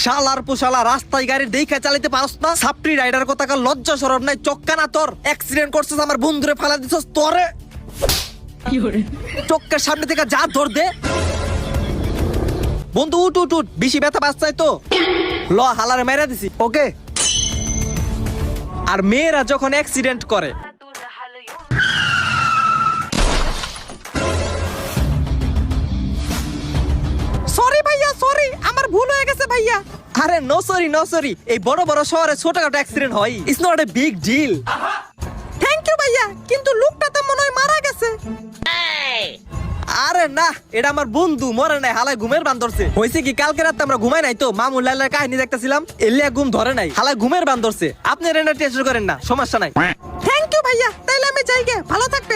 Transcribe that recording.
শালার পোশালা রাস্তায় গাড়ি দেখে চালাতে পারস না? সাপ্রি রাইডার কথা কার লজ্জা শরম নাই, চক্কা না তোর? অ্যাক্সিডেন্ট করছিস, আমার বন্ধুরে ফালা দিছস তোরে। চক্কার সামনে থেকে যা ধর দে। বন্ধু উঠ উঠ উঠ, বেশি ব্যথা পাচ্ছাই তো ল, হালারে মেরে দিছি। ওকে। আর মেয়েরা যখন অ্যাক্সিডেন্ট করে সরি ভাইয়া, সরি, আমার ভুল হয়ে গেছে ভাইয়া। আরে নো সরি নো সরি, এই বড় বড় শহরে ছোটখাটো অ্যাক্সিডেন্ট হয়, it's not a big deal. Thank you ভাইয়া, কিন্তু লোকটা তো মনে হয় মারা গেছে। আরে না, এটা আমার বন্ধু, মরে নাই, হালায় ঘুমের বান ধরছে। হয়েছে কি, কালকে রাতে আমরা ঘুমাই নাই তো, মামুল লালের কাহিনী দেখতেছিলাম, এলিয়া ঘুম ধরে নাই, হালায় ঘুমের বান ধরছে। আপনি রেনা টেস্ট করেন না, সমস্যা নাই। থ্যাংক ইউ ভাইয়া, তাইলে আমি যাই গে, ভালো থাকবেন।